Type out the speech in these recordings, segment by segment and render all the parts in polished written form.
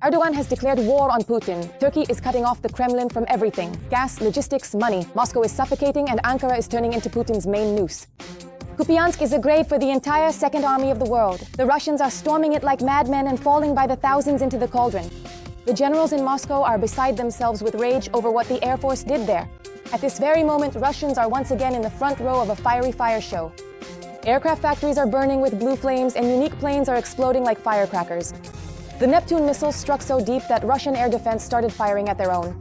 Erdoğan has declared war on Putin. Turkey is cutting off the Kremlin from everything: gas, logistics, money. Moscow is suffocating and Ankara is turning into Putin's main noose. Kupiansk is a grave for the entire Second Army of the world. The Russians are storming it like madmen and falling by the thousands into the cauldron. The generals in Moscow are beside themselves with rage over what the Air Force did there. At this very moment, Russians are once again in the front row of a fiery fire show. Aircraft factories are burning with blue flames and unique planes are exploding like firecrackers. The Neptun missiles struck so deep that Russian air defense started firing at their own.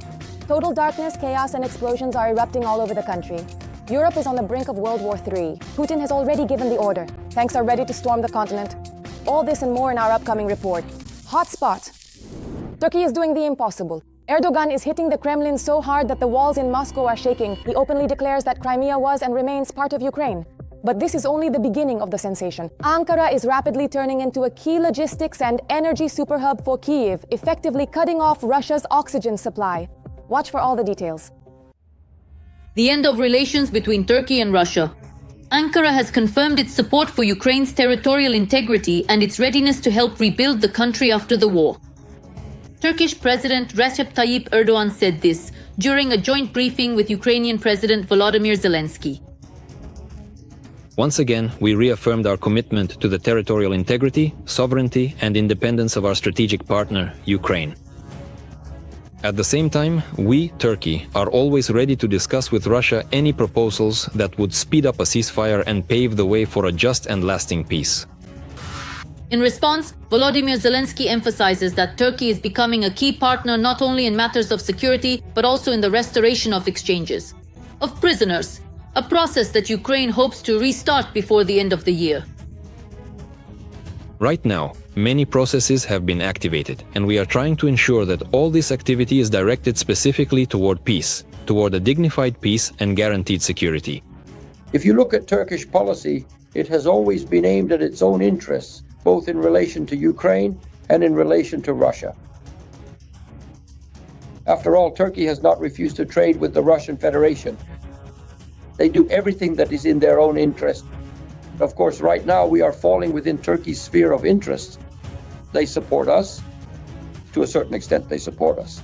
Total darkness, chaos, and explosions are erupting all over the country. Europe is on the brink of World War III. Putin has already given the order. Tanks are ready to storm the continent. All this and more in our upcoming report. Hotspot. Turkey is doing the impossible. Erdoğan is hitting the Kremlin so hard that the walls in Moscow are shaking. He openly declares that Crimea was and remains part of Ukraine. But this is only the beginning of the sensation. Ankara is rapidly turning into a key logistics and energy superhub for Kyiv, effectively cutting off Russia's oxygen supply. Watch for all the details. The end of relations between Turkey and Russia. Ankara has confirmed its support for Ukraine's territorial integrity and its readiness to help rebuild the country after the war. Turkish President Recep Tayyip Erdoğan said this during a joint briefing with Ukrainian President Volodymyr Zelensky. Once again, we reaffirmed our commitment to the territorial integrity, sovereignty, and independence of our strategic partner, Ukraine. At the same time, we, Turkey, are always ready to discuss with Russia any proposals that would speed up a ceasefire and pave the way for a just and lasting peace. In response, Volodymyr Zelensky emphasizes that Turkey is becoming a key partner not only in matters of security, but also in the restoration of exchanges of prisoners, a process that Ukraine hopes to restart before the end of the year. Right now, many processes have been activated, and we are trying to ensure that all this activity is directed specifically toward peace, toward a dignified peace and guaranteed security. If you look at Turkish policy, it has always been aimed at its own interests, both in relation to Ukraine and in relation to Russia. After all, Turkey has not refused to trade with the Russian Federation. They do everything that is in their own interest. Of course, right now we are falling within Turkey's sphere of interest. They support us. To a certain extent, they support us.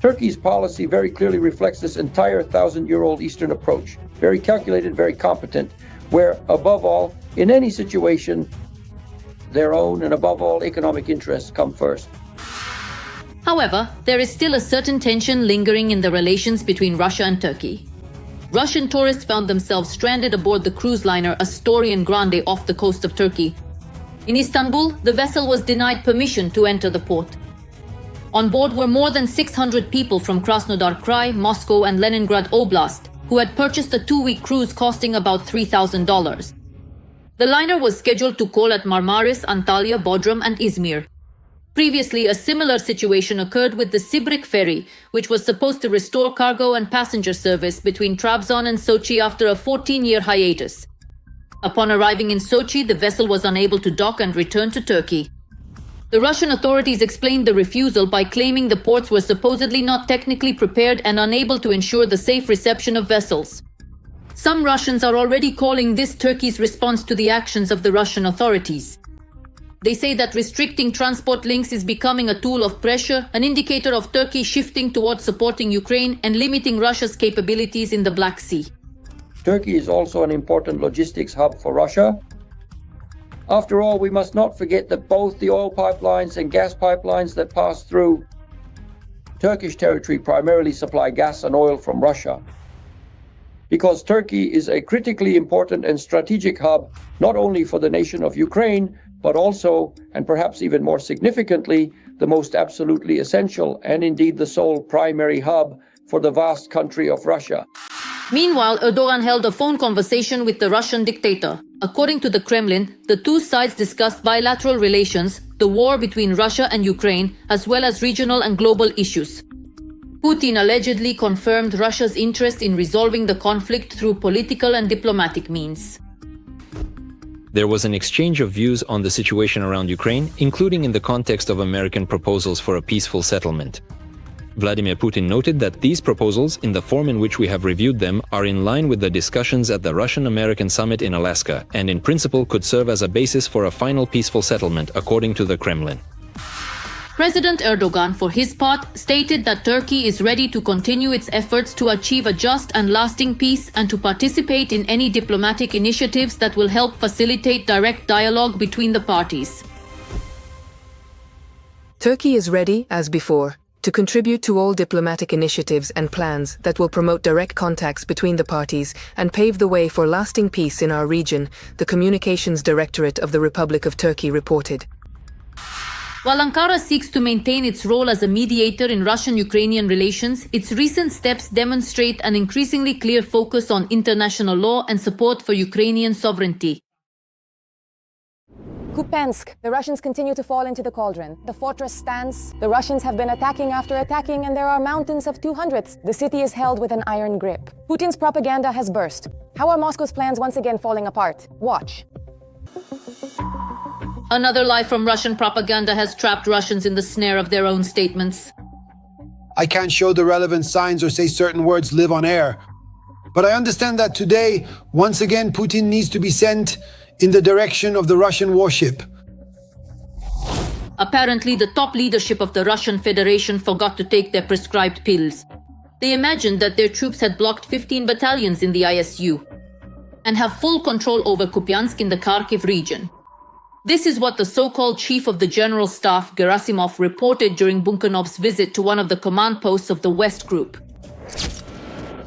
Turkey's policy very clearly reflects this entire thousand-year-old Eastern approach. Very calculated, very competent, where, above all, in any situation, their own and above all economic interests come first. However, there is still a certain tension lingering in the relations between Russia and Turkey. Russian tourists found themselves stranded aboard the cruise liner Astorian Grande off the coast of Turkey. In Istanbul, the vessel was denied permission to enter the port. On board were more than 600 people from Krasnodar Krai, Moscow, and Leningrad Oblast, who had purchased a 2-week cruise costing about $3,000. The liner was scheduled to call at Marmaris, Antalya, Bodrum, and Izmir. Previously, a similar situation occurred with the Sibrik ferry, which was supposed to restore cargo and passenger service between Trabzon and Sochi after a 14-year hiatus. Upon arriving in Sochi, the vessel was unable to dock and return to Turkey. The Russian authorities explained the refusal by claiming the ports were supposedly not technically prepared and unable to ensure the safe reception of vessels. Some Russians are already calling this Turkey's response to the actions of the Russian authorities. They say that restricting transport links is becoming a tool of pressure, an indicator of Turkey shifting towards supporting Ukraine and limiting Russia's capabilities in the Black Sea. Turkey is also an important logistics hub for Russia. After all, we must not forget that both the oil pipelines and gas pipelines that pass through Turkish territory primarily supply gas and oil from Russia. Because Turkey is a critically important and strategic hub, not only for the nation of Ukraine, but also, and perhaps even more significantly, the most absolutely essential and indeed the sole primary hub for the vast country of Russia. Meanwhile, Erdoğan held a phone conversation with the Russian dictator. According to the Kremlin, the two sides discussed bilateral relations, the war between Russia and Ukraine, as well as regional and global issues. Putin allegedly confirmed Russia's interest in resolving the conflict through political and diplomatic means. There was an exchange of views on the situation around Ukraine, including in the context of American proposals for a peaceful settlement. Vladimir Putin noted that these proposals, in the form in which we have reviewed them, are in line with the discussions at the Russian-American summit in Alaska, and in principle could serve as a basis for a final peaceful settlement, according to the Kremlin. President Erdoğan, for his part, stated that Turkey is ready to continue its efforts to achieve a just and lasting peace and to participate in any diplomatic initiatives that will help facilitate direct dialogue between the parties. Turkey is ready, as before, to contribute to all diplomatic initiatives and plans that will promote direct contacts between the parties and pave the way for lasting peace in our region, the Communications Directorate of the Republic of Turkey reported. While Ankara seeks to maintain its role as a mediator in Russian-Ukrainian relations, its recent steps demonstrate an increasingly clear focus on international law and support for Ukrainian sovereignty. Kupiansk. The Russians continue to fall into the cauldron. The fortress stands. The Russians have been attacking after attacking, and there are mountains of 200s. The city is held with an iron grip. Putin's propaganda has burst. How are Moscow's plans once again falling apart? Watch. Another lie from Russian propaganda has trapped Russians in the snare of their own statements. I can't show the relevant signs or say certain words live on air. But I understand that today, once again, Putin needs to be sent in the direction of the Russian warship. Apparently, the top leadership of the Russian Federation forgot to take their prescribed pills. They imagined that their troops had blocked 15 battalions in the ISU and have full control over Kupiansk in the Kharkiv region. This is what the so-called chief of the General Staff, Gerasimov, reported during Bunkanov's visit to one of the command posts of the West Group.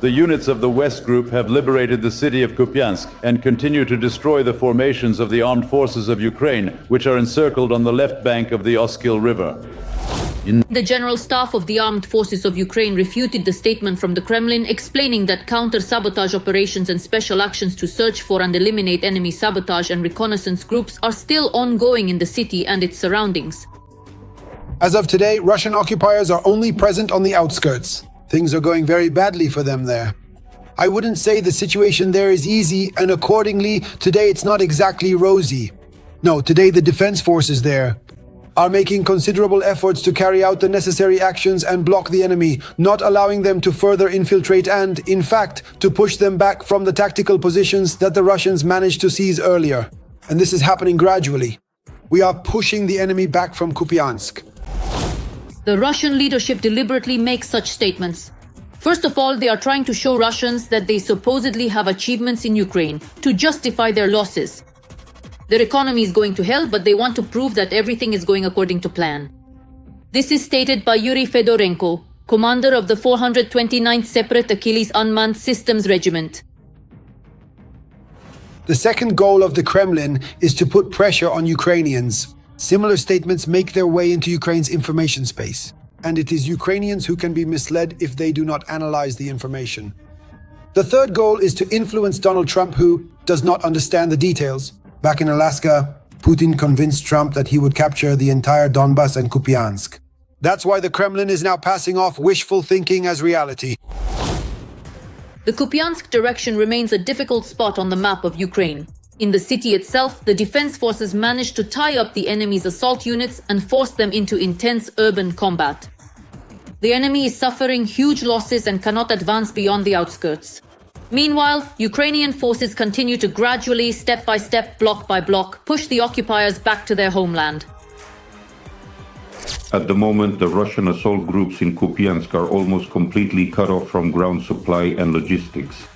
The units of the West Group have liberated the city of Kupiansk and continue to destroy the formations of the armed forces of Ukraine, which are encircled on the left bank of the Oskil River. The General Staff of the Armed Forces of Ukraine refuted the statement from the Kremlin, explaining that counter-sabotage operations and special actions to search for and eliminate enemy sabotage and reconnaissance groups are still ongoing in the city and its surroundings. As of today, Russian occupiers are only present on the outskirts. Things are going very badly for them there. I wouldn't say the situation there is easy, and accordingly, today it's not exactly rosy. No, today the defense forces there are making considerable efforts to carry out the necessary actions and block the enemy, not allowing them to further infiltrate and, in fact, to push them back from the tactical positions that the Russians managed to seize earlier. And this is happening gradually. We are pushing the enemy back from Kupiansk. The Russian leadership deliberately makes such statements. First of all, they are trying to show Russians that they supposedly have achievements in Ukraine to justify their losses. Their economy is going to hell, but they want to prove that everything is going according to plan. This is stated by Yuri Fedorenko, commander of the 429th Separate Achilles Unmanned Systems Regiment. The second goal of the Kremlin is to put pressure on Ukrainians. Similar statements make their way into Ukraine's information space, and it is Ukrainians who can be misled if they do not analyze the information. The third goal is to influence Donald Trump, who does not understand the details. Back in Alaska, Putin convinced Trump that he would capture the entire Donbas and Kupiansk. That's why the Kremlin is now passing off wishful thinking as reality. The Kupiansk direction remains a difficult spot on the map of Ukraine. In the city itself, the defense forces managed to tie up the enemy's assault units and force them into intense urban combat. The enemy is suffering huge losses and cannot advance beyond the outskirts. Meanwhile, Ukrainian forces continue to gradually, step by step, block by block, push the occupiers back to their homeland. At the moment, the Russian assault groups in Kupiansk are almost completely cut off from ground supply and logistics.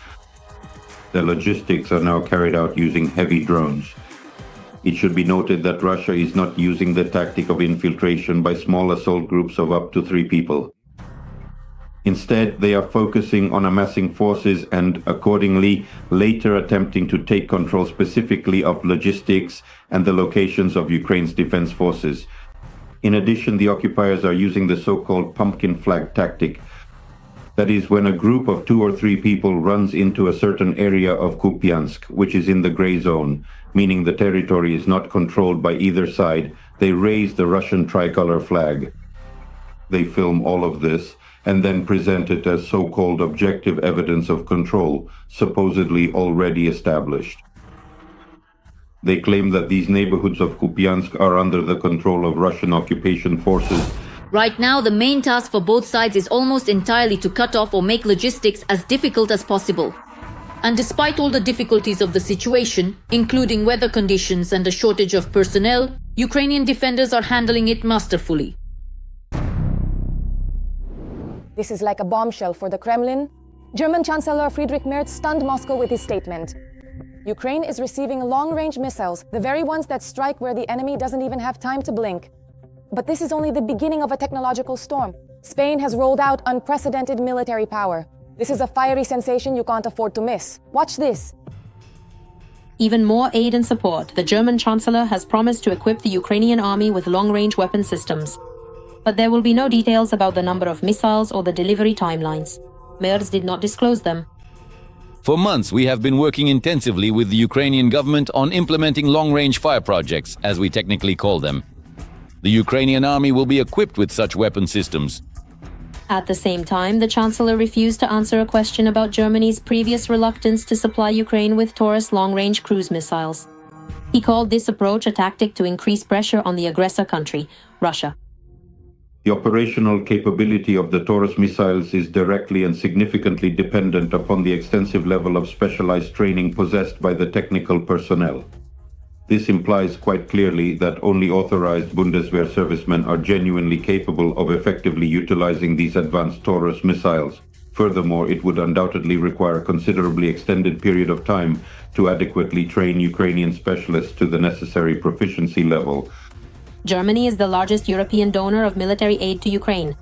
The logistics are now carried out using heavy drones. It should be noted that Russia is not using the tactic of infiltration by small assault groups of up to 3 people. Instead, they are focusing on amassing forces and, accordingly, later attempting to take control specifically of logistics and the locations of Ukraine's defense forces. In addition, the occupiers are using the so-called pumpkin flag tactic. That is, when a group of 2 or 3 people runs into a certain area of Kupiansk, which is in the gray zone, meaning the territory is not controlled by either side, they raise the Russian tricolor flag. They film all of this and then present it as so-called objective evidence of control, supposedly already established. They claim that these neighborhoods of Kupiansk are under the control of Russian occupation forces. Right now, the main task for both sides is almost entirely to cut off or make logistics as difficult as possible. And despite all the difficulties of the situation, including weather conditions and a shortage of personnel, Ukrainian defenders are handling it masterfully. This is like a bombshell for the Kremlin. German Chancellor Friedrich Merz stunned Moscow with his statement. Ukraine is receiving long-range missiles, the very ones that strike where the enemy doesn't even have time to blink. But this is only the beginning of a technological storm. Spain has rolled out unprecedented military power. This is a fiery sensation you can't afford to miss. Watch this. Even more aid and support, the German Chancellor has promised to equip the Ukrainian army with long-range weapon systems. But there will be no details about the number of missiles or the delivery timelines. Merz did not disclose them. For months, we have been working intensively with the Ukrainian government on implementing long-range fire projects, as we technically call them. The Ukrainian army will be equipped with such weapon systems. At the same time, the Chancellor refused to answer a question about Germany's previous reluctance to supply Ukraine with Taurus long-range cruise missiles. He called this approach a tactic to increase pressure on the aggressor country, Russia. The operational capability of the Taurus missiles is directly and significantly dependent upon the extensive level of specialized training possessed by the technical personnel. This implies quite clearly that only authorized Bundeswehr servicemen are genuinely capable of effectively utilizing these advanced Taurus missiles. Furthermore, it would undoubtedly require a considerably extended period of time to adequately train Ukrainian specialists to the necessary proficiency level. Germany is the largest European donor of military aid to Ukraine.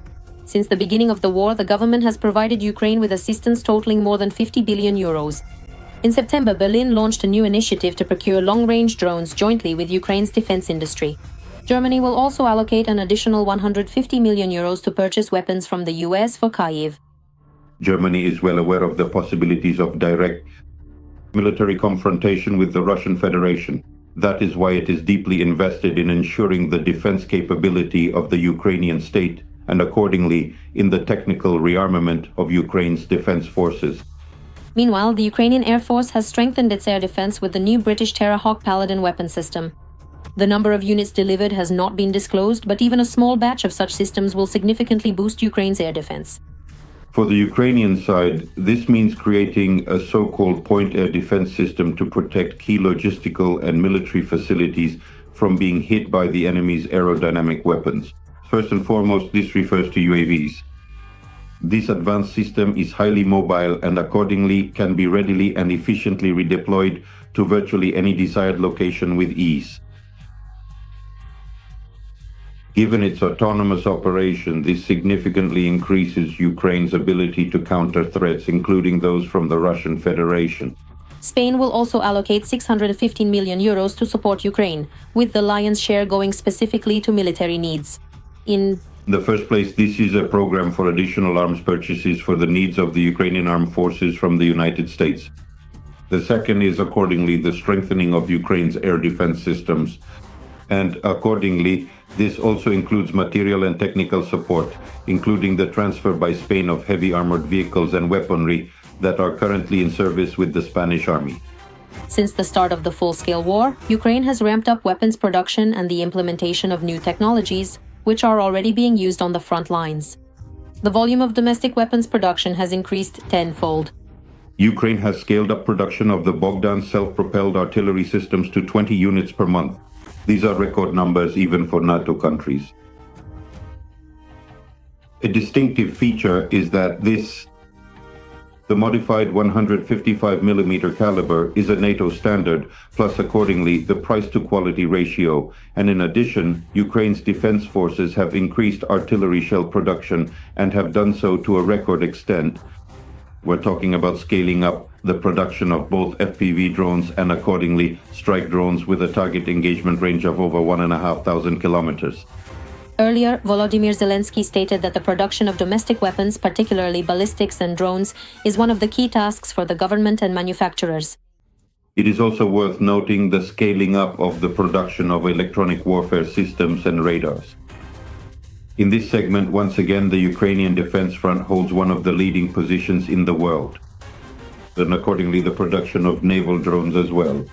Since the beginning of the war, the government has provided Ukraine with assistance totaling more than 50 billion euros. In September, Berlin launched a new initiative to procure long-range drones jointly with Ukraine's defense industry. Germany will also allocate an additional 150 million euros to purchase weapons from the US for Kyiv. Germany is well aware of the possibilities of direct military confrontation with the Russian Federation. That is why it is deeply invested in ensuring the defense capability of the Ukrainian state and accordingly in the technical rearmament of Ukraine's defense forces. Meanwhile, the Ukrainian Air Force has strengthened its air defense with the new British Terrahawk Paladin weapon system. The number of units delivered has not been disclosed, but even a small batch of such systems will significantly boost Ukraine's air defense. For the Ukrainian side, this means creating a so-called point air defense system to protect key logistical and military facilities from being hit by the enemy's aerodynamic weapons. First and foremost, this refers to UAVs. This advanced system is highly mobile and accordingly can be readily and efficiently redeployed to virtually any desired location with ease. Given its autonomous operation, this significantly increases Ukraine's ability to counter threats, including those from the Russian Federation. Spain will also allocate 615 million euros to support Ukraine, with the lion's share going specifically to military needs. In the first place, this is a program for additional arms purchases for the needs of the Ukrainian armed forces from the United States. The second is accordingly the strengthening of Ukraine's air defense systems. And accordingly, this also includes material and technical support, including the transfer by Spain of heavy armored vehicles and weaponry that are currently in service with the Spanish army. Since the start of the full-scale war, Ukraine has ramped up weapons production and the implementation of new technologies, which are already being used on the front lines. The volume of domestic weapons production has increased tenfold. Ukraine has scaled up production of the Bogdan self-propelled artillery systems to 20 units per month. These are record numbers even for NATO countries. A distinctive feature is that the modified 155mm caliber is a NATO standard, plus accordingly the price-to-quality ratio, and in addition, Ukraine's defense forces have increased artillery shell production and have done so to a record extent. We're talking about scaling up the production of both FPV drones and accordingly strike drones with a target engagement range of over 1,500 kilometers. Earlier, Volodymyr Zelensky stated that the production of domestic weapons, particularly ballistics and drones, is one of the key tasks for the government and manufacturers. It is also worth noting the scaling up of the production of electronic warfare systems and radars. In this segment, once again, the Ukrainian defense front holds one of the leading positions in the world, and accordingly the production of naval drones as well.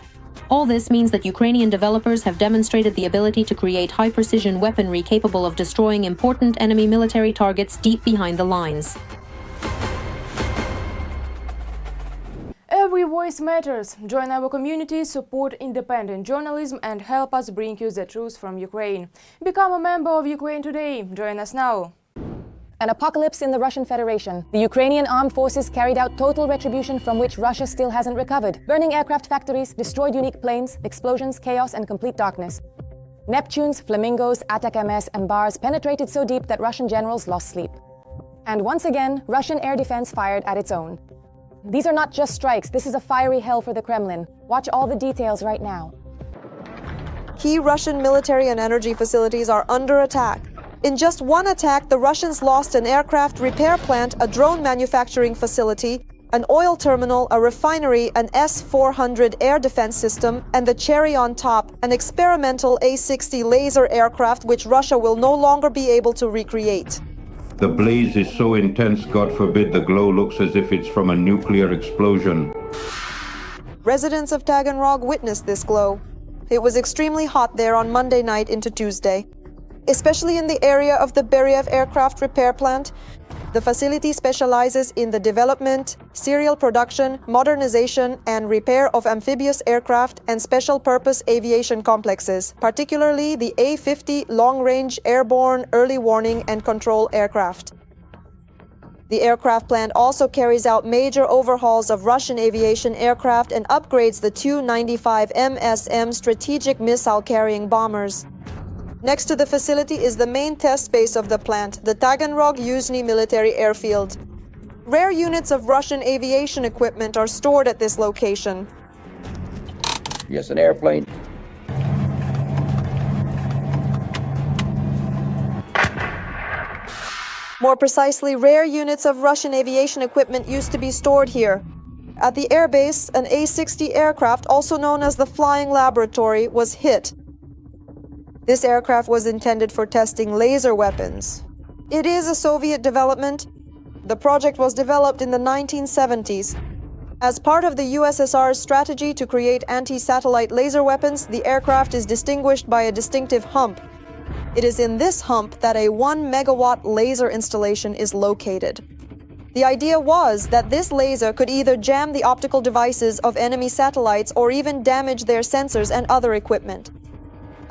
All this means that Ukrainian developers have demonstrated the ability to create high-precision weaponry capable of destroying important enemy military targets deep behind the lines. Every voice matters. Join our community, support independent journalism and help us bring you the truth from Ukraine. Become a member of Ukraine today. Join us now. An apocalypse in the Russian Federation. The Ukrainian armed forces carried out total retribution from which Russia still hasn't recovered. Burning aircraft factories, destroyed unique planes, explosions, chaos, and complete darkness. Neptunes, flamingos, ATACMS, and bars penetrated so deep that Russian generals lost sleep. And once again, Russian air defense fired at its own. These are not just strikes, this is a fiery hell for the Kremlin. Watch all the details right now. Key Russian military and energy facilities are under attack. In just one attack, the Russians lost an aircraft repair plant, a drone manufacturing facility, an oil terminal, a refinery, an S-400 air defense system, and the cherry on top, an experimental A-60 laser aircraft which Russia will no longer be able to recreate. The blaze is so intense, God forbid, the glow looks as if it's from a nuclear explosion. Residents of Taganrog witnessed this glow. It was extremely hot there on Monday night into Tuesday. Especially in the area of the Beriev aircraft repair plant. The facility specializes in the development, serial production, modernization, and repair of amphibious aircraft and special-purpose aviation complexes, particularly the A-50 long-range airborne early warning and control aircraft. The aircraft plant also carries out major overhauls of Russian aviation aircraft and upgrades the Tu-95 MSM strategic missile-carrying bombers. Next to the facility is the main test base of the plant, the Taganrog Yuzhny military airfield. Rare units of Russian aviation equipment are stored at this location. Yes, an airplane. More precisely, rare units of Russian aviation equipment used to be stored here. At the airbase, an A-60 aircraft, also known as the Flying Laboratory, was hit. This aircraft was intended for testing laser weapons. It is a Soviet development. The project was developed in the 1970s. As part of the USSR's strategy to create anti-satellite laser weapons, the aircraft is distinguished by a distinctive hump. It is in this hump that a 1 megawatt laser installation is located. The idea was that this laser could either jam the optical devices of enemy satellites or even damage their sensors and other equipment.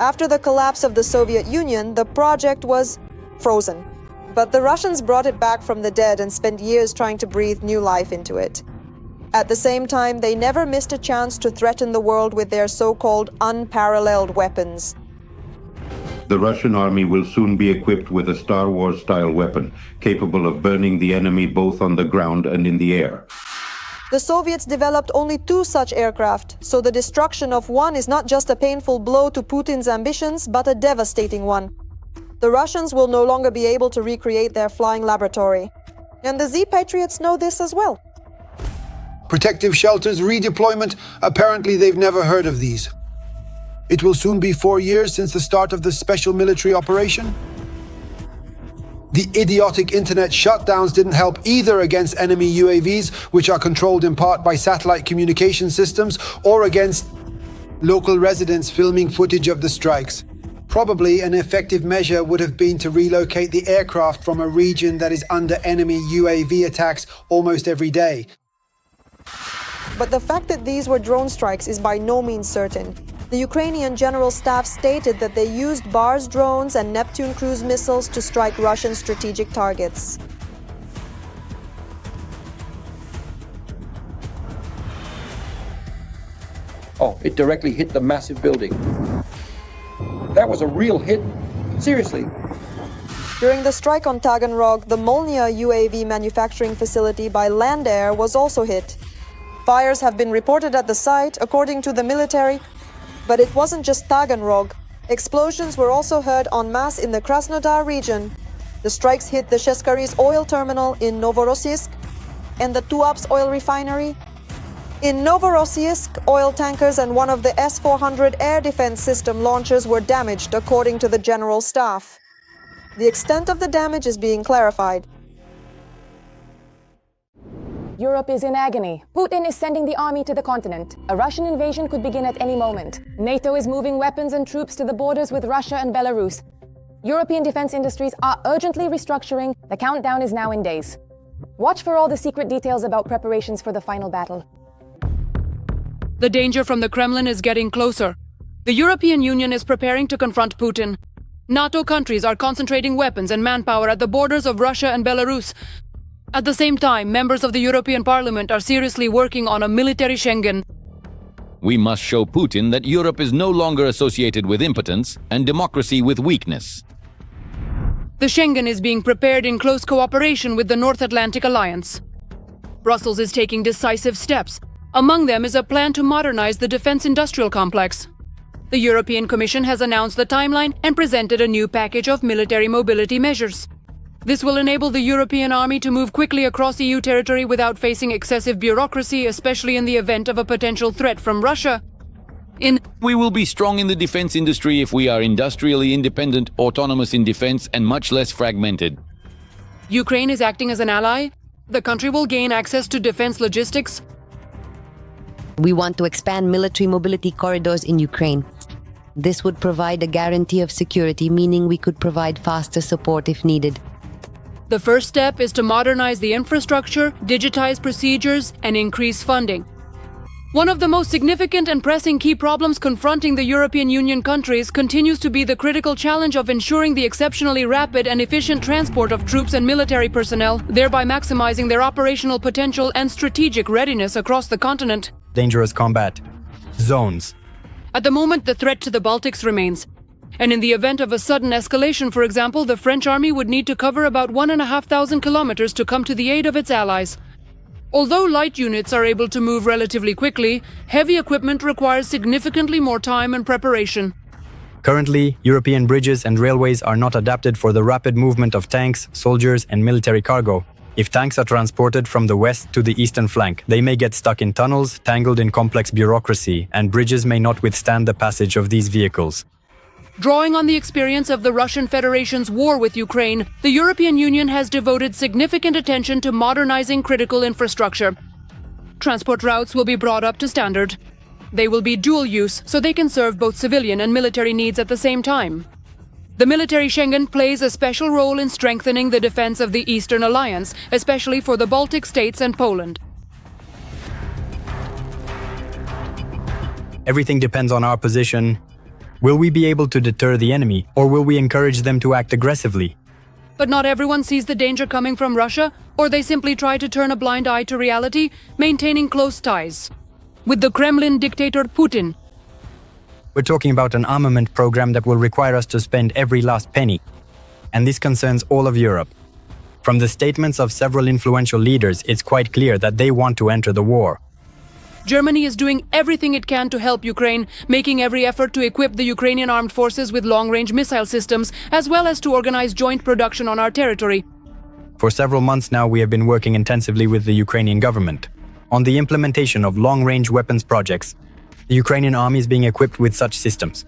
After the collapse of the Soviet Union, the project was frozen. But the Russians brought it back from the dead and spent years trying to breathe new life into it. At the same time, they never missed a chance to threaten the world with their so-called unparalleled weapons. The Russian army will soon be equipped with a Star Wars-style weapon, capable of burning the enemy both on the ground and in the air. The Soviets developed only 2 such aircraft, so the destruction of one is not just a painful blow to Putin's ambitions, but a devastating one. The Russians will no longer be able to recreate their flying laboratory. And the Z-Patriots know this as well. Protective shelters redeployment, apparently they've never heard of these. It will soon be 4 years since the start of the special military operation. The idiotic internet shutdowns didn't help either against enemy UAVs, which are controlled in part by satellite communication systems, or against local residents filming footage of the strikes. Probably an effective measure would have been to relocate the aircraft from a region that is under enemy UAV attacks almost every day. But the fact that these were drone strikes is by no means certain. The Ukrainian General Staff stated that they used Bars drones and Neptun cruise missiles to strike Russian strategic targets. Oh, it directly hit the massive building. That was a real hit. Seriously. During the strike on Taganrog, the Molnia UAV manufacturing facility by Land Air was also hit. Fires have been reported at the site, according to the military. But it wasn't just Taganrog. Explosions were also heard en masse in the Krasnodar region. The strikes hit the Sheskari's oil terminal in Novorossiysk and the Tuapse oil refinery. In Novorossiysk, oil tankers and one of the S-400 air defense system launchers were damaged, according to the General Staff. The extent of the damage is being clarified. Europe is in agony. Putin is sending the army to the continent. A Russian invasion could begin at any moment. NATO is moving weapons and troops to the borders with Russia and Belarus. European defense industries are urgently restructuring. The countdown is now in days. Watch for all the secret details about preparations for the final battle. The danger from the Kremlin is getting closer. The European Union is preparing to confront Putin. NATO countries are concentrating weapons and manpower at the borders of Russia and Belarus. At the same time, members of the European Parliament are seriously working on a military Schengen. We must show Putin that Europe is no longer associated with impotence and democracy with weakness. The Schengen is being prepared in close cooperation with the North Atlantic Alliance. Brussels is taking decisive steps. Among them is a plan to modernize the defense industrial complex. The European Commission has announced the timeline and presented a new package of military mobility measures. This will enable the European army to move quickly across EU territory without facing excessive bureaucracy, especially in the event of a potential threat from Russia. We will be strong in the defense industry if we are industrially independent, autonomous in defense, and much less fragmented. Ukraine is acting as an ally. The country will gain access to defense logistics. We want to expand military mobility corridors in Ukraine. This would provide a guarantee of security, meaning we could provide faster support if needed. The first step is to modernize the infrastructure, digitize procedures, and increase funding. One of the most significant and pressing key problems confronting the European Union countries continues to be the critical challenge of ensuring the exceptionally rapid and efficient transport of troops and military personnel, thereby maximizing their operational potential and strategic readiness across the continent. Dangerous combat zones. At the moment, the threat to the Baltics remains. And in the event of a sudden escalation, for example, the French army would need to cover about 1,500 kilometers to come to the aid of its allies. Although light units are able to move relatively quickly, heavy equipment requires significantly more time and preparation. Currently, European bridges and railways are not adapted for the rapid movement of tanks, soldiers, and military cargo. If tanks are transported from the west to the eastern flank, they may get stuck in tunnels, tangled in complex bureaucracy, and bridges may not withstand the passage of these vehicles. Drawing on the experience of the Russian Federation's war with Ukraine, the European Union has devoted significant attention to modernizing critical infrastructure. Transport routes will be brought up to standard. They will be dual use, so they can serve both civilian and military needs at the same time. The military Schengen plays a special role in strengthening the defense of the Eastern Alliance, especially for the Baltic states and Poland. Everything depends on our position. Will we be able to deter the enemy, or will we encourage them to act aggressively? But not everyone sees the danger coming from Russia, or they simply try to turn a blind eye to reality, maintaining close ties with the Kremlin dictator Putin. We're talking about an armament program that will require us to spend every last penny. And this concerns all of Europe. From the statements of several influential leaders, it's quite clear that they want to enter the war. Germany is doing everything it can to help Ukraine, making every effort to equip the Ukrainian armed forces with long-range missile systems, as well as to organize joint production on our territory. For several months now, we have been working intensively with the Ukrainian government on the implementation of long-range weapons projects. The Ukrainian army is being equipped with such systems.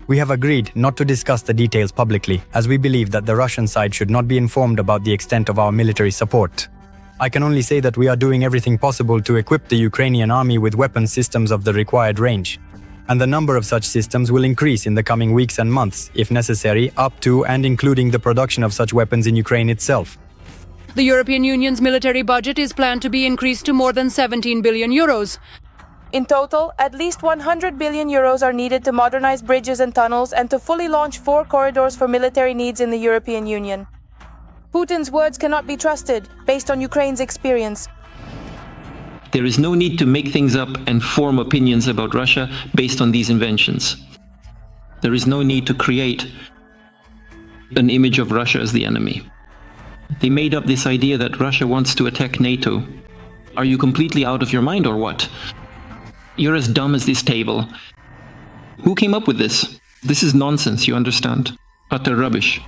We have agreed not to discuss the details publicly, as we believe that the Russian side should not be informed about the extent of our military support. I can only say that we are doing everything possible to equip the Ukrainian army with weapon systems of the required range. And the number of such systems will increase in the coming weeks and months, if necessary, up to and including the production of such weapons in Ukraine itself. The European Union's military budget is planned to be increased to more than 17 billion euros. In total, at least 100 billion euros are needed to modernize bridges and tunnels and to fully launch 4 corridors for military needs in the European Union. Putin's words cannot be trusted, based on Ukraine's experience. There is no need to make things up and form opinions about Russia based on these inventions. There is no need to create an image of Russia as the enemy. They made up this idea that Russia wants to attack NATO. Are you completely out of your mind or what? You're as dumb as this table. Who came up with this? This is nonsense, you understand? Utter rubbish.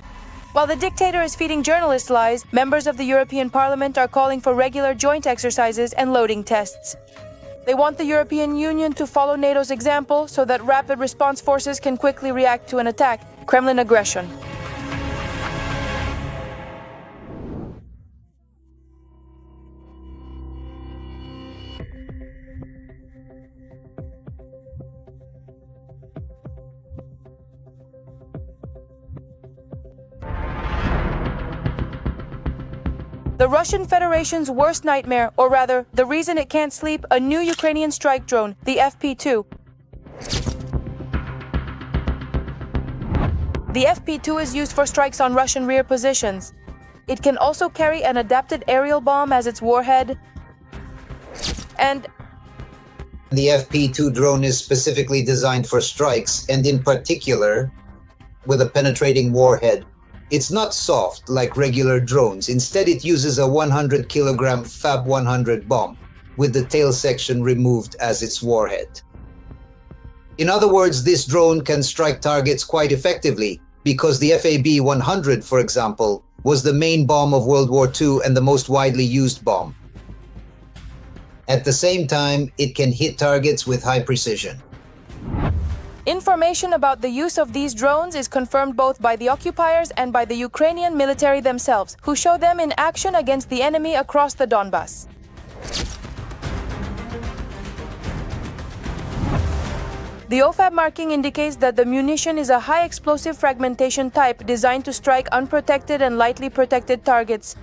While the dictator is feeding journalists lies, members of the European Parliament are calling for regular joint exercises and loading tests. They want the European Union to follow NATO's example so that rapid response forces can quickly react to an attack, Kremlin aggression. The Russian Federation's worst nightmare, or rather, the reason it can't sleep, a new Ukrainian strike drone, the FP2. The FP2 is used for strikes on Russian rear positions. It can also carry an adapted aerial bomb as its warhead. And the FP2 drone is specifically designed for strikes, and in particular, with a penetrating warhead. It's not soft like regular drones. Instead, it uses a 100 kilogram Fab 100 bomb, with the tail section removed as its warhead. In other words, this drone can strike targets quite effectively, because the FAB 100, for example, was the main bomb of World War II and the most widely used bomb. At the same time, it can hit targets with high precision. information about the use of these drones is confirmed both by the occupiers and by the Ukrainian military themselves, who show them in action against the enemy across the Donbas. The OFAB marking indicates that the munition is a high explosive fragmentation type designed to strike unprotected and lightly protected targets.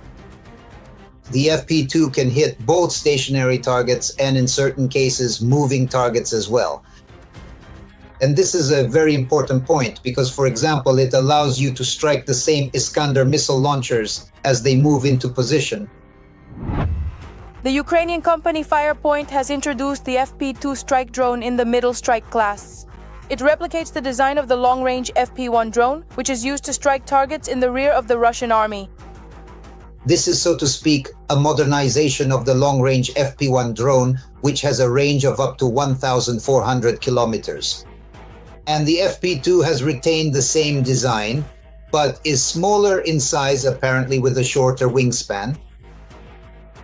The FP2 can hit both stationary targets and, in certain cases, moving targets as well. And this is a very important point because, for example, it allows you to strike the same Iskander missile launchers as they move into position. The Ukrainian company Firepoint has introduced the FP2 strike drone in the middle strike class. It replicates the design of the long-range FP1 drone, which is used to strike targets in the rear of the Russian army. This is, so to speak, a modernization of the long-range FP1 drone, which has a range of up to 1,400 kilometers. And the FP2 has retained the same design, but is smaller in size, apparently with a shorter wingspan.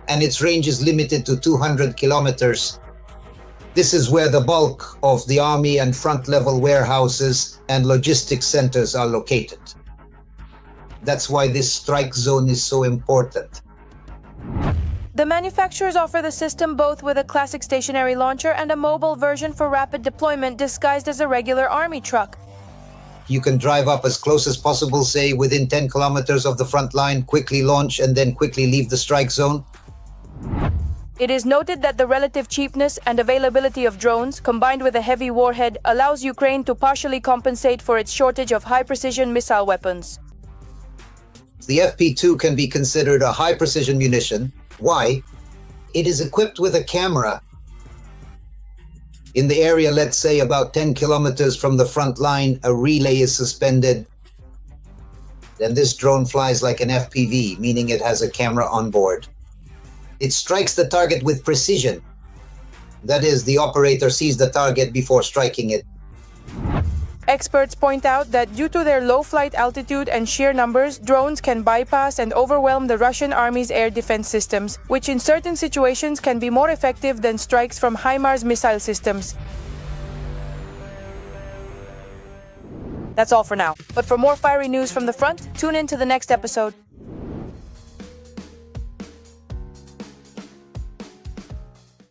And its range is limited to 200 kilometers. This is where the bulk of the army and front-level warehouses and logistics centers are located. That's why this strike zone is so important. The manufacturers offer the system both with a classic stationary launcher and a mobile version for rapid deployment disguised as a regular army truck. You can drive up as close as possible, say within 10 kilometers of the front line, quickly launch and then quickly leave the strike zone. It is noted that the relative cheapness and availability of drones, combined with a heavy warhead, allows Ukraine to partially compensate for its shortage of high-precision missile weapons. The FP2 can be considered a high-precision munition. Why? It is equipped with a camera. In the area, let's say about 10 kilometers from the front line, a relay is suspended. Then this drone flies like an FPV, meaning it has a camera on board. It strikes the target with precision. That is, the operator sees the target before striking it. Experts point out that due to their low flight altitude and sheer numbers, drones can bypass and overwhelm the Russian army's air defense systems, which in certain situations can be more effective than strikes from HIMARS missile systems. That's all for now. But for more fiery news from the front, tune in to the next episode.